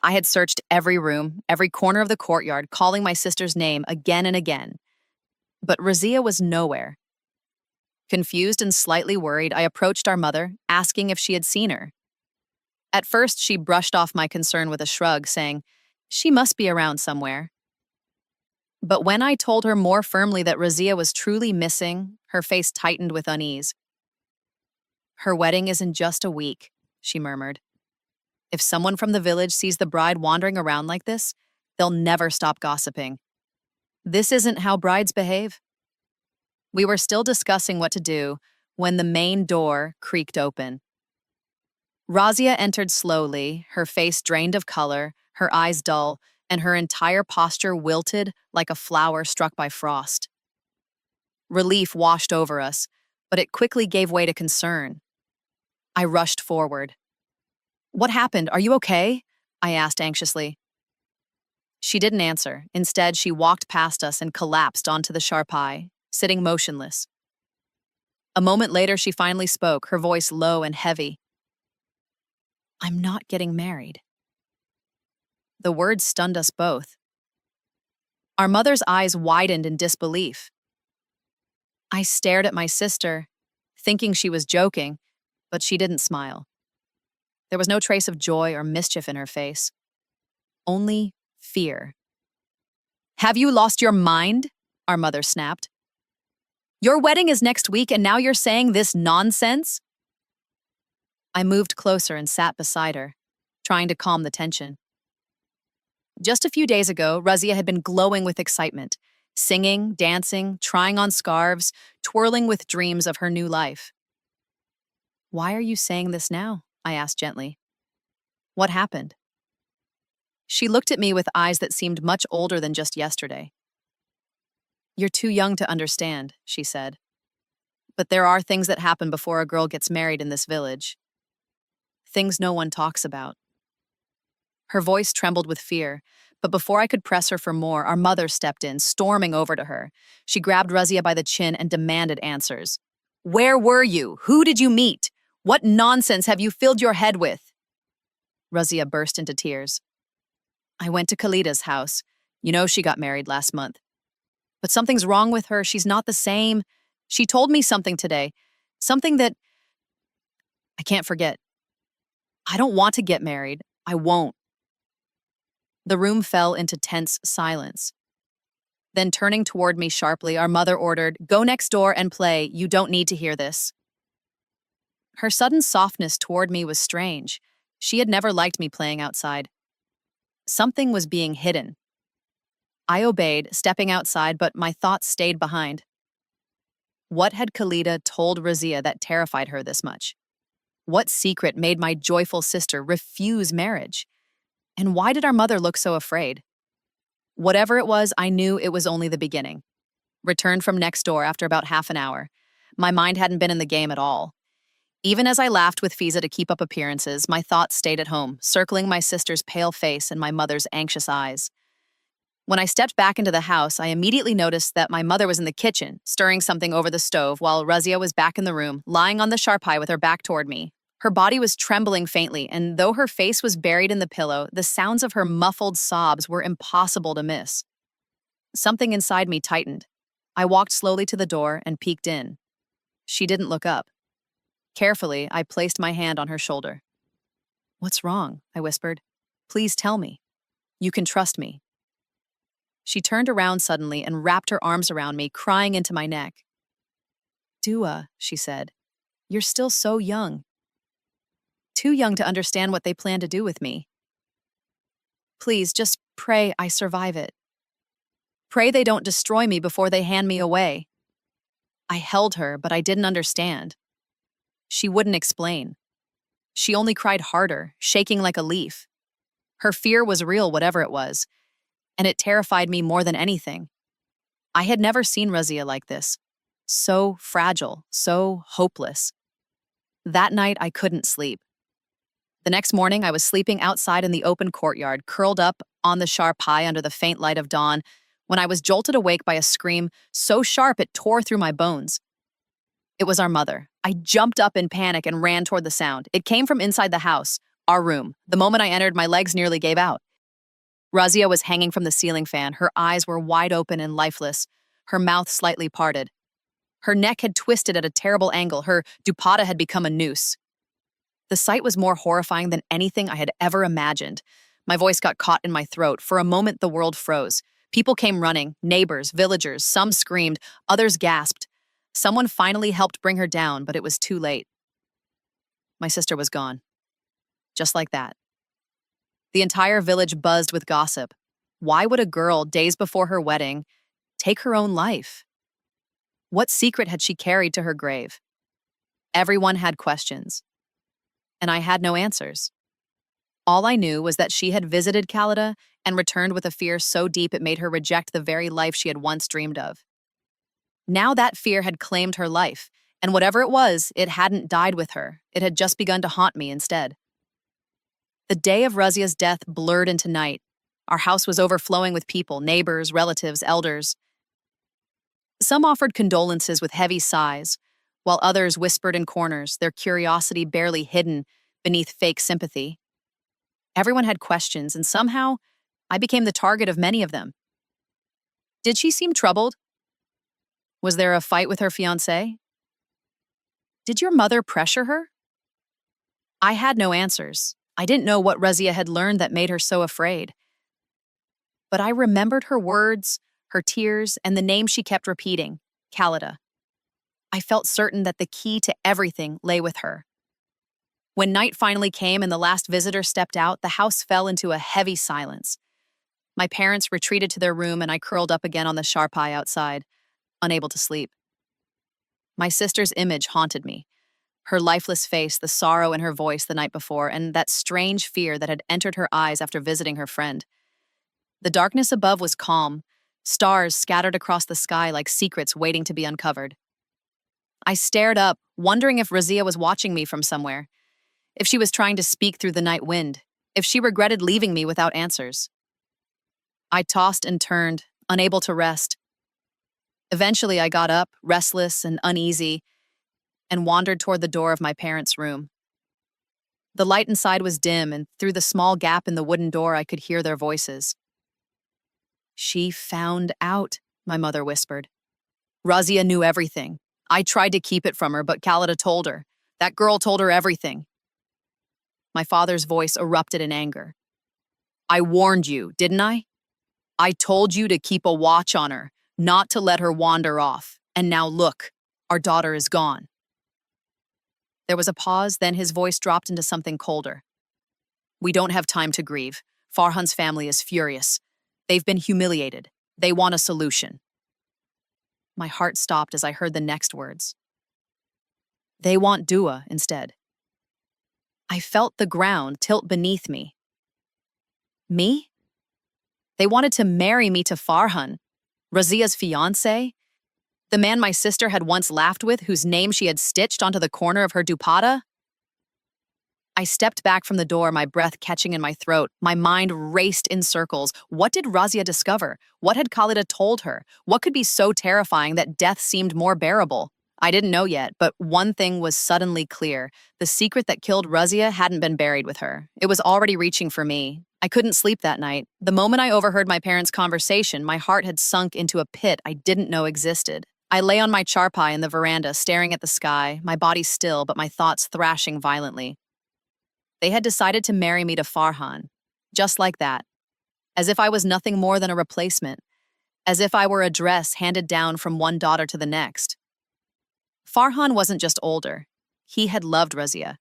I had searched every room, every corner of the courtyard, calling my sister's name again and again. But Razia was nowhere. Confused and slightly worried, I approached our mother, asking if she had seen her. At first, she brushed off my concern with a shrug, saying, "She must be around somewhere." But when I told her more firmly that Razia was truly missing, her face tightened with unease. "Her wedding is in just a week," she murmured. "If someone from the village sees the bride wandering around like this, they'll never stop gossiping. This isn't how brides behave." We were still discussing what to do when the main door creaked open. Razia entered slowly, her face drained of color, her eyes dull, and her entire posture wilted like a flower struck by frost. Relief washed over us, but it quickly gave way to concern. I rushed forward. "What happened? Are you okay?" I asked anxiously. She didn't answer. Instead, she walked past us and collapsed onto the charpai, sitting motionless. A moment later, she finally spoke, her voice low and heavy. "I'm not getting married." The words stunned us both. Our mother's eyes widened in disbelief. I stared at my sister, thinking she was joking, but she didn't smile. There was no trace of joy or mischief in her face. Only fear. "Have you lost your mind?" our mother snapped. "Your wedding is next week and now you're saying this nonsense?" I moved closer and sat beside her, trying to calm the tension. Just a few days ago, Razia had been glowing with excitement, singing, dancing, trying on scarves, twirling with dreams of her new life. "Why are you saying this now?" I asked gently. "What happened?" She looked at me with eyes that seemed much older than just yesterday. "You're too young to understand," she said. "But there are things that happen before a girl gets married in this village. Things no one talks about." Her voice trembled with fear, but before I could press her for more, our mother stepped in, storming over to her. She grabbed Razia by the chin and demanded answers. "Where were you? Who did you meet? What nonsense have you filled your head with?" Razia burst into tears. "I went to Khalida's house. You know she got married last month. But something's wrong with her. She's not the same. She told me something today. Something that I can't forget. I don't want to get married. I won't." The room fell into tense silence. Then turning toward me sharply, our mother ordered, "Go next door and play. You don't need to hear this." Her sudden softness toward me was strange. She had never liked me playing outside. Something was being hidden. I obeyed, stepping outside, but my thoughts stayed behind. What had Khalida told Razia that terrified her this much? What secret made my joyful sister refuse marriage? And why did our mother look so afraid? Whatever it was, I knew it was only the beginning. Returned from next door after about half an hour. My mind hadn't been in the game at all. Even as I laughed with Fiza to keep up appearances, my thoughts stayed at home, circling my sister's pale face and my mother's anxious eyes. When I stepped back into the house, I immediately noticed that my mother was in the kitchen, stirring something over the stove, while Razia was back in the room, lying on the charpai with her back toward me. Her body was trembling faintly, and though her face was buried in the pillow, the sounds of her muffled sobs were impossible to miss. Something inside me tightened. I walked slowly to the door and peeked in. She didn't look up. Carefully, I placed my hand on her shoulder. "What's wrong?" I whispered. "Please tell me. You can trust me." She turned around suddenly and wrapped her arms around me, crying into my neck. "Dua," she said, "you're still so young. Too young to understand what they plan to do with me. Please, just pray I survive it. Pray they don't destroy me before they hand me away." I held her, but I didn't understand. She wouldn't explain. She only cried harder, shaking like a leaf. Her fear was real, whatever it was, and it terrified me more than anything. I had never seen Razia like this. So fragile, so hopeless. That night, I couldn't sleep. The next morning, I was sleeping outside in the open courtyard, curled up on the charpai under the faint light of dawn, when I was jolted awake by a scream so sharp it tore through my bones. It was our mother. I jumped up in panic and ran toward the sound. It came from inside the house. Our room. The moment I entered, my legs nearly gave out. Razia was hanging from the ceiling fan. Her eyes were wide open and lifeless, her mouth slightly parted. Her neck had twisted at a terrible angle. Her dupatta had become a noose. The sight was more horrifying than anything I had ever imagined. My voice got caught in my throat. For a moment, the world froze. People came running, neighbors, villagers, some screamed, others gasped. Someone finally helped bring her down, but it was too late. My sister was gone. Just like that. The entire village buzzed with gossip. Why would a girl, days before her wedding, take her own life? What secret had she carried to her grave? Everyone had questions, and I had no answers. All I knew was that she had visited Khalida and returned with a fear so deep it made her reject the very life she had once dreamed of. Now that fear had claimed her life, and whatever it was, it hadn't died with her. It had just begun to haunt me instead. The day of Razia's death blurred into night. Our house was overflowing with people, neighbors, relatives, elders. Some offered condolences with heavy sighs, while others whispered in corners, their curiosity barely hidden beneath fake sympathy. Everyone had questions, and somehow, I became the target of many of them. Did she seem troubled? Was there a fight with her fiancé? Did your mother pressure her? I had no answers. I didn't know what Razia had learned that made her so afraid. But I remembered her words, her tears, and the name she kept repeating, Khalida. I felt certain that the key to everything lay with her. When night finally came and the last visitor stepped out, the house fell into a heavy silence. My parents retreated to their room and I curled up again on the charpai outside, unable to sleep. My sister's image haunted me. Her lifeless face, the sorrow in her voice the night before, and that strange fear that had entered her eyes after visiting her friend. The darkness above was calm, stars scattered across the sky like secrets waiting to be uncovered. I stared up, wondering if Razia was watching me from somewhere, if she was trying to speak through the night wind, if she regretted leaving me without answers. I tossed and turned, unable to rest. Eventually, I got up, restless and uneasy, and wandered toward the door of my parents' room. The light inside was dim, and through the small gap in the wooden door, I could hear their voices. She found out, my mother whispered. Razia knew everything. I tried to keep it from her, but Khalida told her. That girl told her everything. My father's voice erupted in anger. I warned you, didn't I? I told you to keep a watch on her, not to let her wander off. And now look, our daughter is gone. There was a pause, then his voice dropped into something colder. We don't have time to grieve. Farhan's family is furious. They've been humiliated. They want a solution. My heart stopped as I heard the next words. They want dua instead. I felt the ground tilt beneath me. Me? They wanted to marry me to Farhan, Razia's fiancé, the man my sister had once laughed with, whose name she had stitched onto the corner of her dupatta. I stepped back from the door, my breath catching in my throat. My mind raced in circles. What did Razia discover? What had Khalida told her? What could be so terrifying that death seemed more bearable? I didn't know yet, but one thing was suddenly clear. The secret that killed Razia hadn't been buried with her. It was already reaching for me. I couldn't sleep that night. The moment I overheard my parents' conversation, my heart had sunk into a pit I didn't know existed. I lay on my charpai in the veranda, staring at the sky, my body still, but my thoughts thrashing violently. They had decided to marry me to Farhan, just like that, as if I was nothing more than a replacement, as if I were a dress handed down from one daughter to the next. Farhan wasn't just older. He had loved Razia.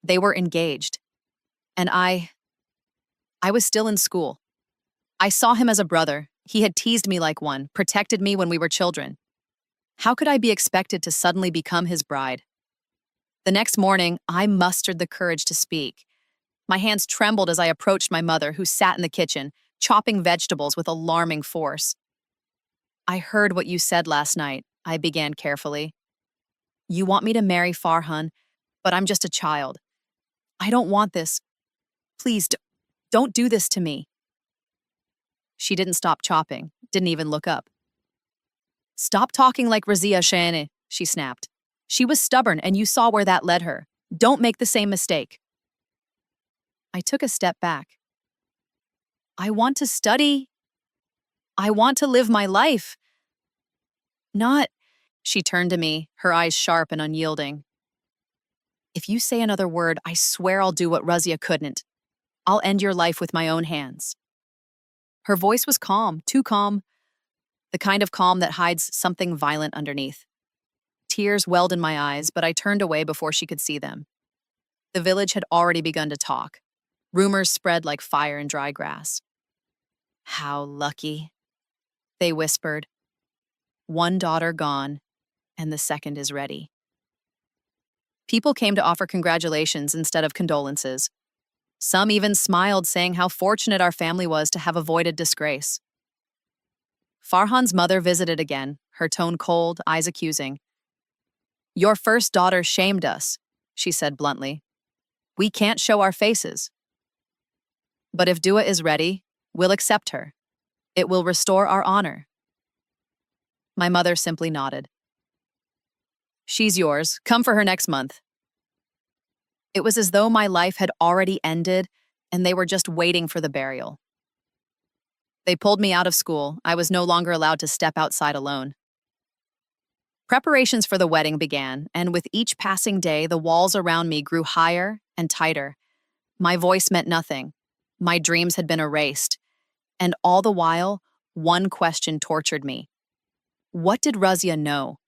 They were engaged. And I was still in school. I saw him as a brother. He had teased me like one, protected me when we were children. How could I be expected to suddenly become his bride? The next morning, I mustered the courage to speak. My hands trembled as I approached my mother, who sat in the kitchen, chopping vegetables with alarming force. I heard what you said last night, I began carefully. You want me to marry Farhan, but I'm just a child. I don't want this. Please, don't do this to me. She didn't stop chopping, didn't even look up. Stop talking like Razia Shane, she snapped. She was stubborn and you saw where that led her. Don't make the same mistake. I took a step back. I want to study. I want to live my life. Not, she turned to me, her eyes sharp and unyielding. If you say another word, I swear I'll do what Razia couldn't. I'll end your life with my own hands. Her voice was calm, too calm, the kind of calm that hides something violent underneath. Tears welled in my eyes, but I turned away before she could see them. The village had already begun to talk. Rumors spread like fire in dry grass. How lucky, they whispered. One daughter gone, and the second is ready. People came to offer congratulations instead of condolences. Some even smiled, saying how fortunate our family was to have avoided disgrace. Farhan's mother visited again, her tone cold, eyes accusing. Your first daughter shamed us, she said bluntly. We can't show our faces. But if Dua is ready, we'll accept her. It will restore our honor. My mother simply nodded. She's yours. Come for her next month. It was as though my life had already ended and they were just waiting for the burial. They pulled me out of school. I was no longer allowed to step outside alone. Preparations for the wedding began, and with each passing day, the walls around me grew higher and tighter. My voice meant nothing. My dreams had been erased. And all the while, one question tortured me. What did Razia know?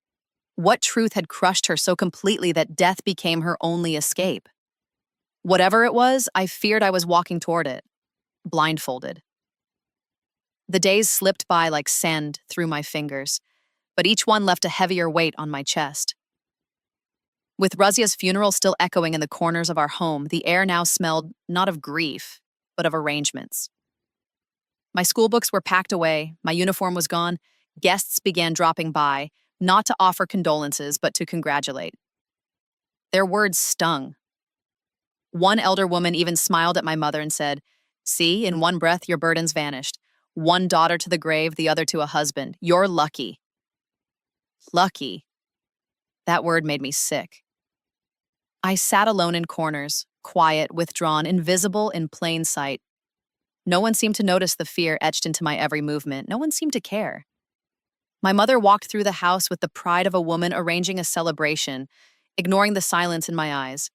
What truth had crushed her so completely that death became her only escape? Whatever it was, I feared I was walking toward it, blindfolded. The days slipped by like sand through my fingers, but each one left a heavier weight on my chest. With Razia's funeral still echoing in the corners of our home, the air now smelled not of grief, but of arrangements. My school books were packed away, my uniform was gone, guests began dropping by, not to offer condolences, but to congratulate. Their words stung. One elder woman even smiled at my mother and said, "See, in one breath your burdens vanished. One daughter to the grave, the other to a husband. You're lucky." Lucky. That word made me sick. I sat alone in corners, quiet, withdrawn, invisible in plain sight. No one seemed to notice the fear etched into my every movement. No one seemed to care. My mother walked through the house with the pride of a woman arranging a celebration, ignoring the silence in my eyes.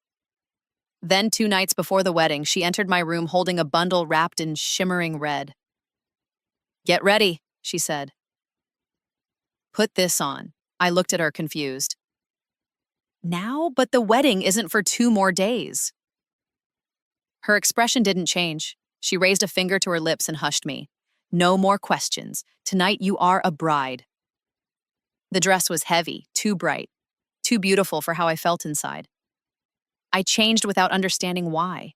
Then, 2 nights before the wedding, she entered my room holding a bundle wrapped in shimmering red. "Get ready," she said. "Put this on." I looked at her confused. "Now? But the wedding isn't for 2 more days." Her expression didn't change. She raised a finger to her lips and hushed me. "No more questions. Tonight you are a bride." The dress was heavy, too bright, too beautiful for how I felt inside. I changed without understanding why.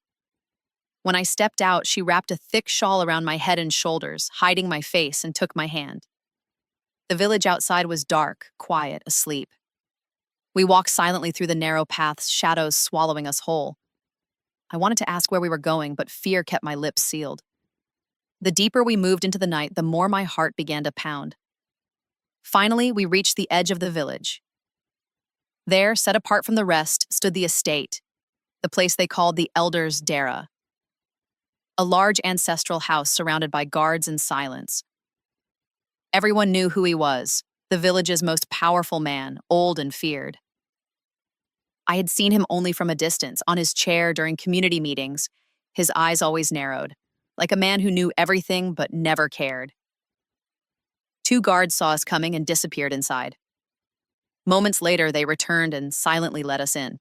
When I stepped out, she wrapped a thick shawl around my head and shoulders, hiding my face, and took my hand. The village outside was dark, quiet, asleep. We walked silently through the narrow paths, shadows swallowing us whole. I wanted to ask where we were going, but fear kept my lips sealed. The deeper we moved into the night, the more my heart began to pound. Finally, we reached the edge of the village. There, set apart from the rest, stood the estate, the place they called the Elders' Dera. A large ancestral house surrounded by guards and silence. Everyone knew who he was, the village's most powerful man, old and feared. I had seen him only from a distance, on his chair during community meetings, his eyes always narrowed, like a man who knew everything but never cared. 2 guards saw us coming and disappeared inside. Moments later, they returned and silently let us in.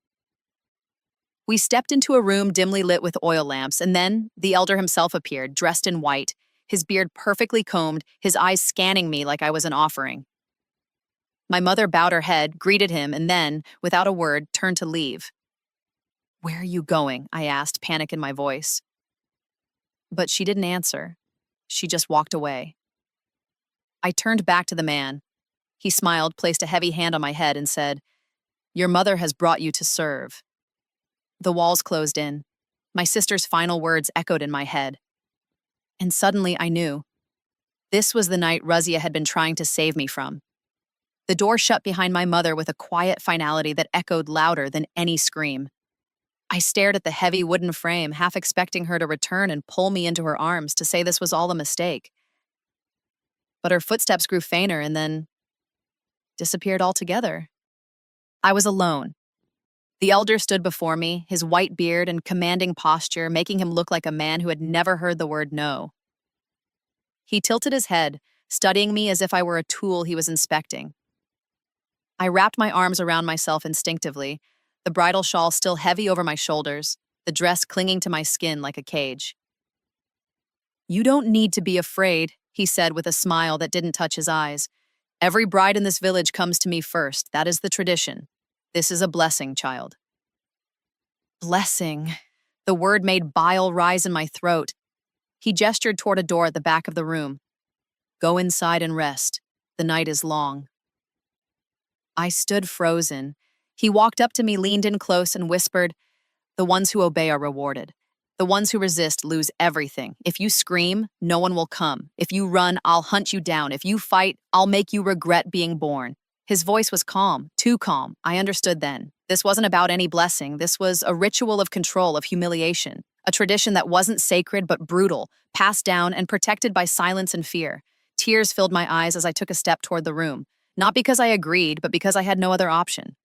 We stepped into a room dimly lit with oil lamps, and then the elder himself appeared, dressed in white, his beard perfectly combed, his eyes scanning me like I was an offering. My mother bowed her head, greeted him, and then, without a word, turned to leave. "Where are you going?" I asked, panic in my voice. But she didn't answer. She just walked away. I turned back to the man. He smiled, placed a heavy hand on my head, and said, "Your mother has brought you to serve." The walls closed in. My sister's final words echoed in my head. And suddenly I knew. This was the night Razia had been trying to save me from. The door shut behind my mother with a quiet finality that echoed louder than any scream. I stared at the heavy wooden frame, half expecting her to return and pull me into her arms to say this was all a mistake. But her footsteps grew fainter and then disappeared altogether. I was alone. The elder stood before me, his white beard and commanding posture making him look like a man who had never heard the word no. He tilted his head, studying me as if I were a tool he was inspecting. I wrapped my arms around myself instinctively, the bridal shawl still heavy over my shoulders, the dress clinging to my skin like a cage. "You don't need to be afraid," he said with a smile that didn't touch his eyes. "Every bride in this village comes to me first. That is the tradition. This is a blessing, child." Blessing. The word made bile rise in my throat. He gestured toward a door at the back of the room. "Go inside and rest. The night is long." I stood frozen. He walked up to me, leaned in close, and whispered, "The ones who obey are rewarded. The ones who resist lose everything. If you scream, no one will come. If you run, I'll hunt you down. If you fight, I'll make you regret being born." His voice was calm, too calm. I understood then. This wasn't about any blessing. This was a ritual of control, of humiliation. A tradition that wasn't sacred but brutal, passed down and protected by silence and fear. Tears filled my eyes as I took a step toward the room. Not because I agreed, but because I had no other option.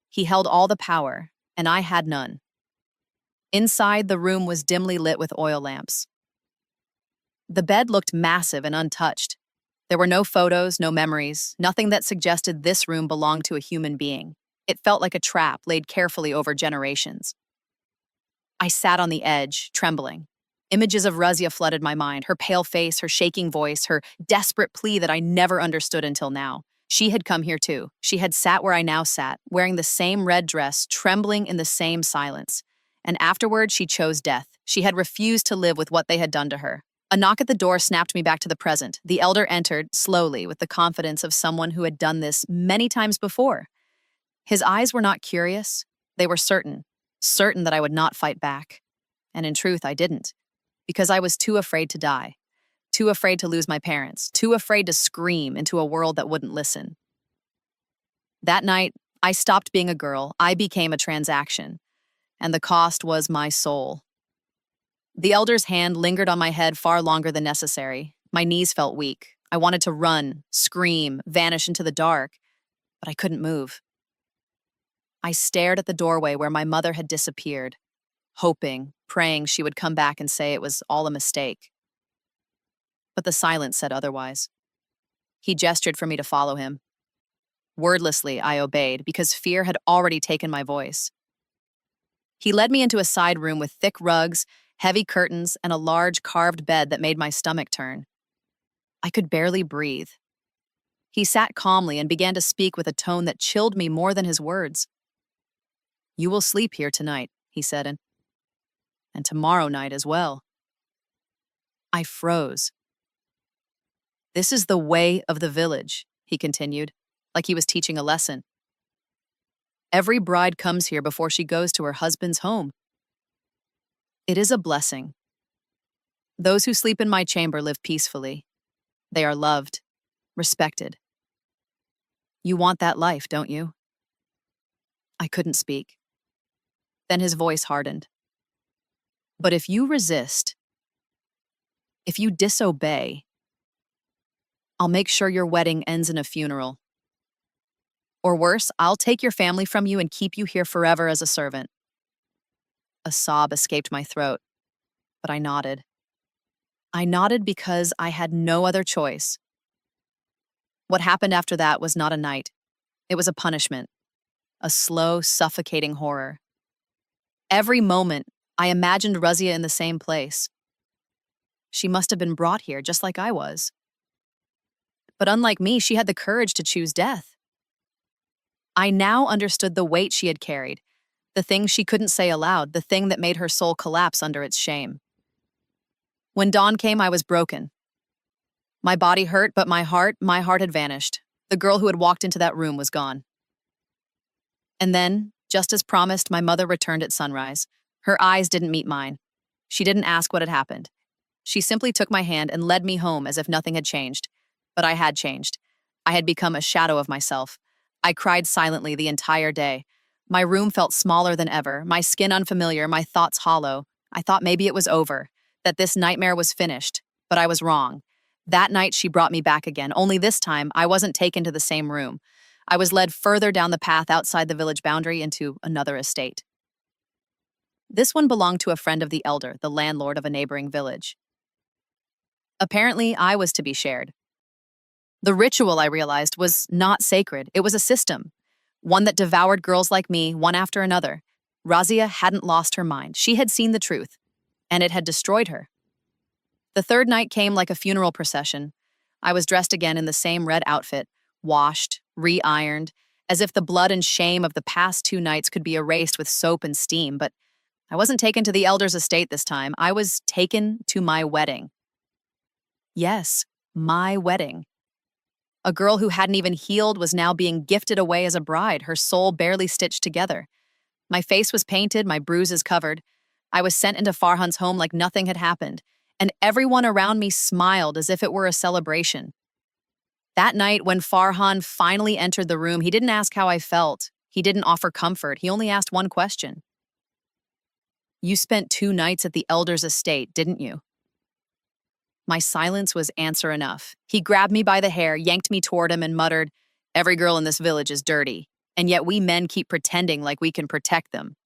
He held all the power, and I had none. Inside, the room was dimly lit with oil lamps. The bed looked massive and untouched. There were no photos, no memories, nothing that suggested this room belonged to a human being. It felt like a trap laid carefully over generations. I sat on the edge, trembling. Images of Razia flooded my mind, her pale face, her shaking voice, her desperate plea that I never understood until now. She had come here too. She had sat where I now sat, wearing the same red dress, trembling in the same silence. And afterward, she chose death. She had refused to live with what they had done to her. A knock at the door snapped me back to the present. The elder entered, slowly, with the confidence of someone who had done this many times before. His eyes were not curious. They were certain that I would not fight back. And in truth, I didn't. Because I was too afraid to die, too afraid to lose my parents, too afraid to scream into a world that wouldn't listen. That night, I stopped being a girl. I became a transaction. And the cost was my soul. The elder's hand lingered on my head far longer than necessary. My knees felt weak. I wanted to run, scream, vanish into the dark, but I couldn't move. I stared at the doorway where my mother had disappeared, hoping, praying she would come back and say it was all a mistake. But the silence said otherwise. He gestured for me to follow him. Wordlessly, I obeyed because fear had already taken my voice. He led me into a side room with thick rugs, heavy curtains, and a large carved bed that made my stomach turn. I could barely breathe. He sat calmly and began to speak with a tone that chilled me more than his words. "You will sleep here tonight," he said, and tomorrow night as well." I froze. "This is the way of the village," he continued, like he was teaching a lesson. "Every bride comes here before she goes to her husband's home. It is a blessing. Those who sleep in my chamber live peacefully. They are loved, respected. You want that life, don't you?" I couldn't speak. Then his voice hardened. "But if you resist, if you disobey, I'll make sure your wedding ends in a funeral. Or worse, I'll take your family from you and keep you here forever as a servant." A sob escaped my throat, but I nodded. I nodded because I had no other choice. What happened after that was not a night. It was a punishment, a slow, suffocating horror. Every moment, I imagined Razia in the same place. She must have been brought here just like I was. But unlike me, she had the courage to choose death. I now understood the weight she had carried, the thing she couldn't say aloud, the thing that made her soul collapse under its shame. When dawn came, I was broken. My body hurt, but my heart had vanished. The girl who had walked into that room was gone. And then, just as promised, my mother returned at sunrise. Her eyes didn't meet mine. She didn't ask what had happened. She simply took my hand and led me home as if nothing had changed. But I had changed. I had become a shadow of myself. I cried silently the entire day. My room felt smaller than ever, my skin unfamiliar, my thoughts hollow. I thought maybe it was over, that this nightmare was finished, but I was wrong. That night she brought me back again, only this time I wasn't taken to the same room. I was led further down the path outside the village boundary into another estate. This one belonged to a friend of the elder, the landlord of a neighboring village. Apparently, I was to be shared. The ritual, I realized, was not sacred. It was a system, one that devoured girls like me, one after another. Razia hadn't lost her mind. She had seen the truth, and it had destroyed her. The third night came like a funeral procession. I was dressed again in the same red outfit, washed, re-ironed, as if the blood and shame of the past 2 nights could be erased with soap and steam, but I wasn't taken to the elder's estate this time. I was taken to my wedding. Yes, my wedding. A girl who hadn't even healed was now being gifted away as a bride, her soul barely stitched together. My face was painted, my bruises covered. I was sent into Farhan's home like nothing had happened, and everyone around me smiled as if it were a celebration. That night, when Farhan finally entered the room, he didn't ask how I felt. He didn't offer comfort. He only asked one question. "You spent 2 nights at the elder's estate, didn't you?" My silence was answer enough. He grabbed me by the hair, yanked me toward him, and muttered, "Every girl in this village is dirty, and yet we men keep pretending like we can protect them."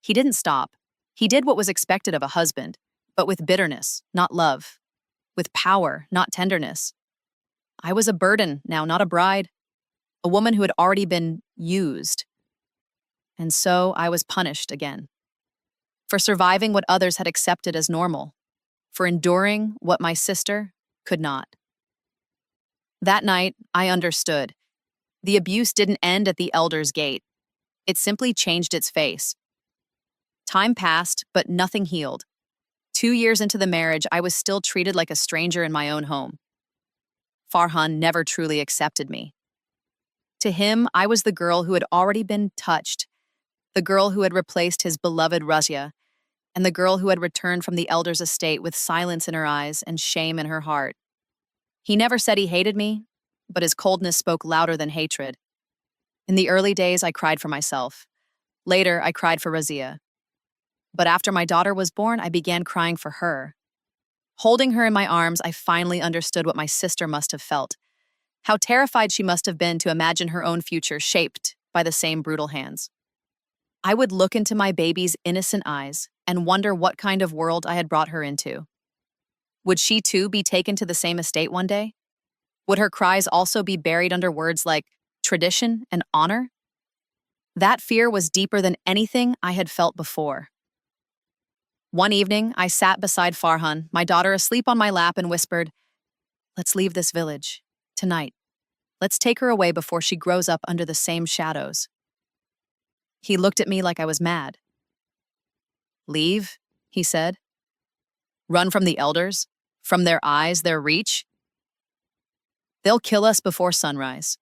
He didn't stop. He did what was expected of a husband, but with bitterness, not love. With power, not tenderness. I was a burden now, not a bride. A woman who had already been used. And so I was punished again. For surviving what others had accepted as normal. For enduring what my sister could not. That night, I understood. The abuse didn't end at the elder's gate. It simply changed its face. Time passed, but nothing healed. 2 years into the marriage, I was still treated like a stranger in my own home. Farhan never truly accepted me. To him, I was the girl who had already been touched, the girl who had replaced his beloved Razia, and the girl who had returned from the elder's estate with silence in her eyes and shame in her heart. He never said he hated me, but his coldness spoke louder than hatred. In the early days, I cried for myself. Later, I cried for Razia. But after my daughter was born, I began crying for her. Holding her in my arms, I finally understood what my sister must have felt. How terrified she must have been to imagine her own future shaped by the same brutal hands. I would look into my baby's innocent eyes and wonder what kind of world I had brought her into. Would she too be taken to the same estate one day? Would her cries also be buried under words like tradition and honor? That fear was deeper than anything I had felt before. One evening, I sat beside Farhan, my daughter asleep on my lap, and whispered, "Let's leave this village, tonight. Let's take her away before she grows up under the same shadows." He looked at me like I was mad. "Leave?" he said. "Run from the elders? From their eyes, their reach? They'll kill us before sunrise."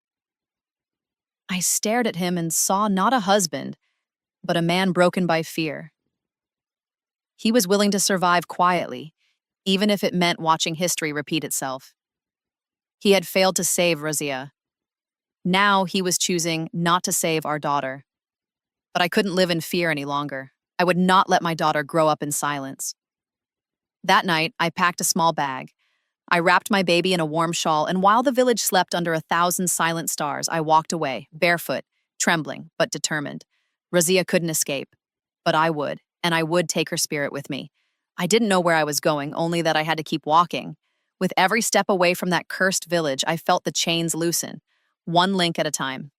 I stared at him and saw not a husband, but a man broken by fear. He was willing to survive quietly, even if it meant watching history repeat itself. He had failed to save Razia. Now he was choosing not to save our daughter. But I couldn't live in fear any longer. I would not let my daughter grow up in silence. That night, I packed a small bag. I wrapped my baby in a warm shawl, and while the village slept under 1,000 silent stars, I walked away, barefoot, trembling, but determined. Razia couldn't escape, but I would, and I would take her spirit with me. I didn't know where I was going, only that I had to keep walking. With every step away from that cursed village, I felt the chains loosen, one link at a time.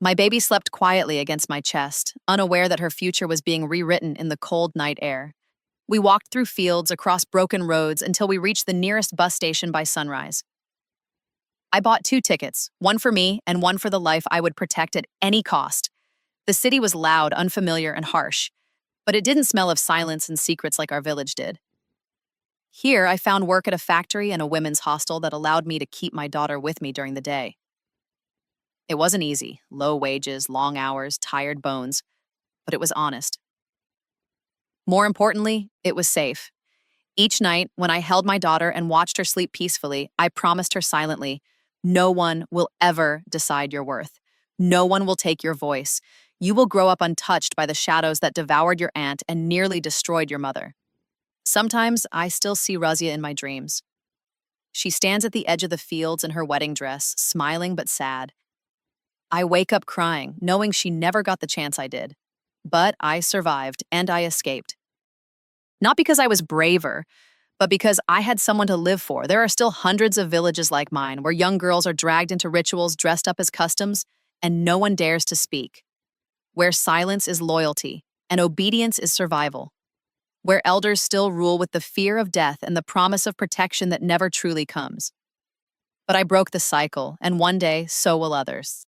My baby slept quietly against my chest, unaware that her future was being rewritten in the cold night air. We walked through fields, across broken roads, until we reached the nearest bus station by sunrise. I bought 2 tickets, one for me and one for the life I would protect at any cost. The city was loud, unfamiliar, and harsh, but it didn't smell of silence and secrets like our village did. Here, I found work at a factory and a women's hostel that allowed me to keep my daughter with me during the day. It wasn't easy, low wages, long hours, tired bones, but it was honest. More importantly, it was safe. Each night, when I held my daughter and watched her sleep peacefully, I promised her silently, "No one will ever decide your worth. No one will take your voice. You will grow up untouched by the shadows that devoured your aunt and nearly destroyed your mother. Sometimes I still see Razia in my dreams. She stands at the edge of the fields in her wedding dress, smiling but sad. I wake up crying, knowing she never got the chance I did. But I survived, and I escaped. Not because I was braver, but because I had someone to live for. There are still hundreds of villages like mine where young girls are dragged into rituals dressed up as customs, and no one dares to speak. Where silence is loyalty, and obedience is survival. Where elders still rule with the fear of death and the promise of protection that never truly comes. But I broke the cycle, and one day, so will others.